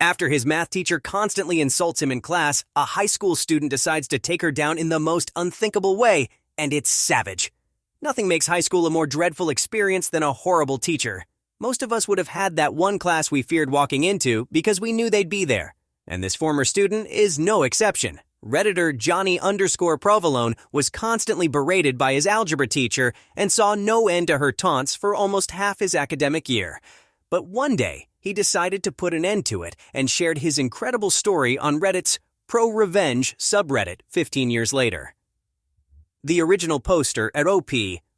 After his math teacher constantly insults him in class, a high school student decides to take her down in the most unthinkable way, and it's savage. Nothing makes high school a more dreadful experience than a horrible teacher. Most of us would have had that one class we feared walking into because we knew they'd be there. And this former student is no exception. Redditor Johnny_Provolone was constantly berated by his algebra teacher and saw no end to her taunts for almost half his academic year. But one day, he decided to put an end to it and shared his incredible story on Reddit's Pro-Revenge subreddit 15 years later. The original poster at OP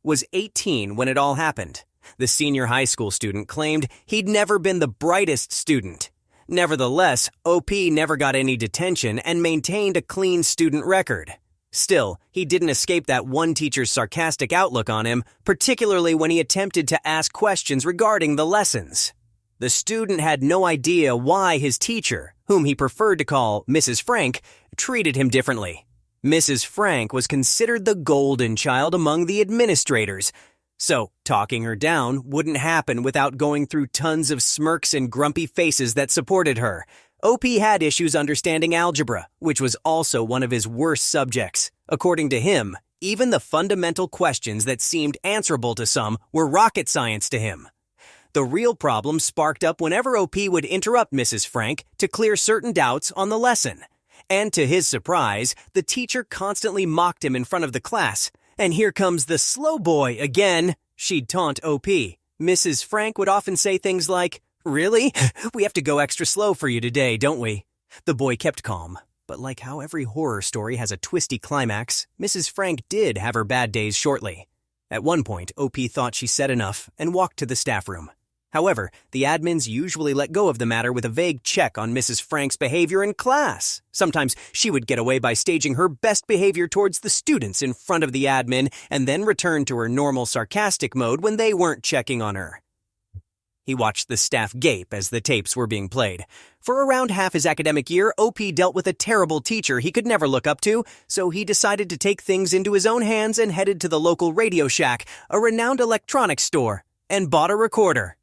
was 18 when it all happened. The senior high school student claimed he'd never been the brightest student. Nevertheless, OP never got any detention and maintained a clean student record. Still, he didn't escape that one teacher's sarcastic outlook on him, particularly when he attempted to ask questions regarding the lessons. The student had no idea why his teacher, whom he preferred to call Mrs. Frank, treated him differently. Mrs. Frank was considered the golden child among the administrators, so talking her down wouldn't happen without going through tons of smirks and grumpy faces that supported her. OP had issues understanding algebra, which was also one of his worst subjects. According to him, even the fundamental questions that seemed answerable to some were rocket science to him. The real problem sparked up whenever OP would interrupt Mrs. Frank to clear certain doubts on the lesson. And to his surprise, the teacher constantly mocked him in front of the class. "And here comes the slow boy again," she'd taunt OP. Mrs. Frank would often say things like, "Really? We have to go extra slow for you today, don't we?" The boy kept calm. But like how every horror story has a twisty climax, Mrs. Frank did have her bad days shortly. At one point, OP thought she said enough and walked to the staff room. However, the admins usually let go of the matter with a vague check on Mrs. Frank's behavior in class. Sometimes she would get away by staging her best behavior towards the students in front of the admin and then return to her normal sarcastic mode when they weren't checking on her. He watched the staff gape as the tapes were being played. For around half his academic year, OP dealt with a terrible teacher he could never look up to, so he decided to take things into his own hands and headed to the local Radio Shack, a renowned electronics store, and bought a recorder.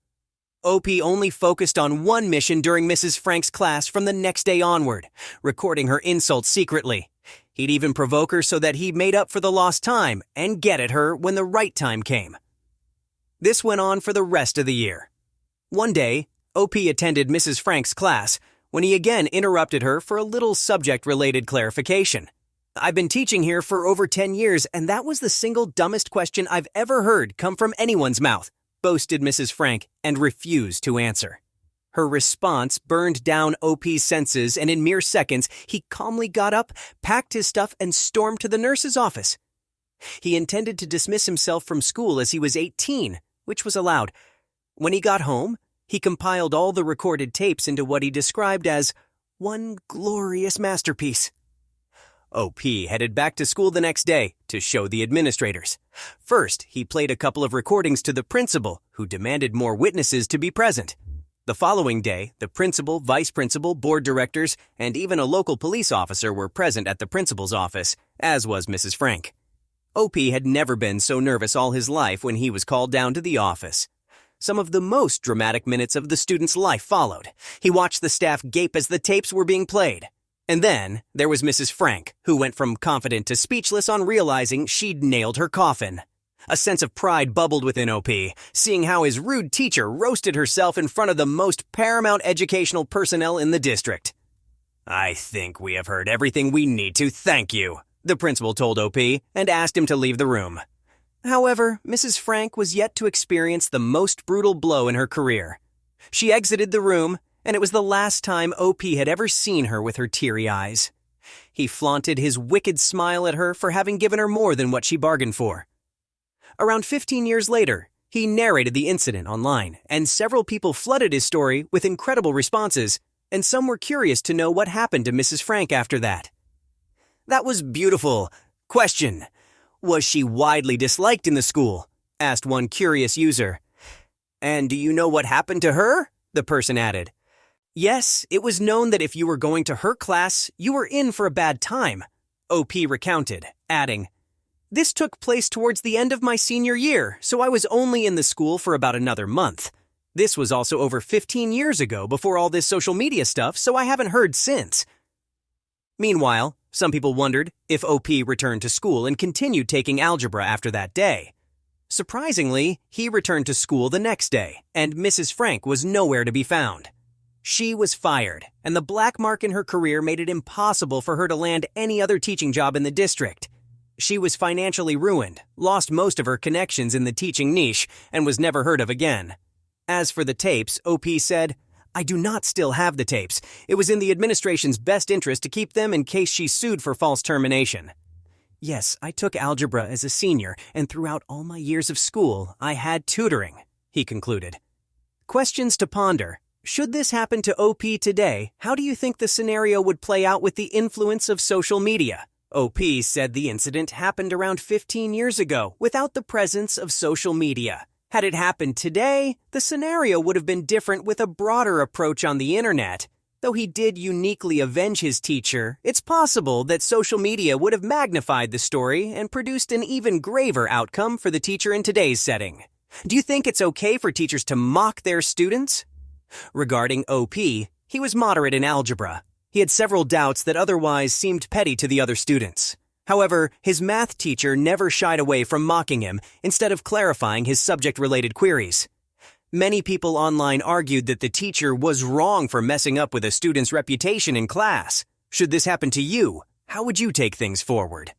OP only focused on one mission during Mrs. Frank's class from the next day onward, recording her insults secretly. He'd even provoke her so that he made up for the lost time and get at her when the right time came. This went on for the rest of the year. One day, OP attended Mrs. Frank's class when he again interrupted her for a little subject-related clarification. "I've been teaching here for over 10 years, and that was the single dumbest question I've ever heard come from anyone's mouth," boasted Mrs. Frank, and refused to answer. Her response burned down OP's senses, and in mere seconds, he calmly got up, packed his stuff, and stormed to the nurse's office. He intended to dismiss himself from school as he was 18, which was allowed. When he got home, he compiled all the recorded tapes into what he described as one glorious masterpiece. OP headed back to school the next day to show the administrators. First, he played a couple of recordings to the principal, who demanded more witnesses to be present. The following day, the principal, vice principal, board directors, and even a local police officer were present at the principal's office, as was Mrs. Frank. OP had never been so nervous all his life when he was called down to the office. Some of the most dramatic minutes of the student's life followed. He watched the staff gape as the tapes were being played. And then there was Mrs. Frank, who went from confident to speechless on realizing she'd nailed her coffin. A sense of pride bubbled within OP, seeing how his rude teacher roasted herself in front of the most paramount educational personnel in the district. "I think we have heard everything we need to, thank you," the principal told OP and asked him to leave the room. However, Mrs. Frank was yet to experience the most brutal blow in her career. She exited the room, and it was the last time OP had ever seen her with her teary eyes. He flaunted his wicked smile at her for having given her more than what she bargained for. Around 15 years later, he narrated the incident online, and several people flooded his story with incredible responses, and some were curious to know what happened to Mrs. Frank after that. "That was beautiful. Question: was she widely disliked in the school?" asked one curious user. "And do you know what happened to her?" the person added. "Yes, it was known that if you were going to her class, you were in for a bad time," OP recounted, adding, "This took place towards the end of my senior year, so I was only in the school for about another month. This was also over 15 years ago before all this social media stuff, so I haven't heard since. Meanwhile, some people wondered if OP returned to school and continued taking algebra after that day. Surprisingly, he returned to school the next day, and Mrs. Frank was nowhere to be found. She was fired, and the black mark in her career made it impossible for her to land any other teaching job in the district. She was financially ruined, lost most of her connections in the teaching niche, and was never heard of again. As for the tapes, OP said, "I do not still have the tapes. It was in the administration's best interest to keep them in case she sued for false termination. Yes, I took algebra as a senior, and throughout all my years of school, I had tutoring," he concluded. Questions to ponder. Should this happen to OP today, how do you think the scenario would play out with the influence of social media? OP said the incident happened around 15 years ago, without the presence of social media. Had it happened today, the scenario would have been different with a broader approach on the internet. Though he did uniquely avenge his teacher, it's possible that social media would have magnified the story and produced an even graver outcome for the teacher in today's setting. Do you think it's okay for teachers to mock their students? Regarding OP, he was moderate in algebra. He had several doubts that otherwise seemed petty to the other students. However, his math teacher never shied away from mocking him, instead of clarifying his subject-related queries. Many people online argued that the teacher was wrong for messing up with a student's reputation in class. Should this happen to you, how would you take things forward?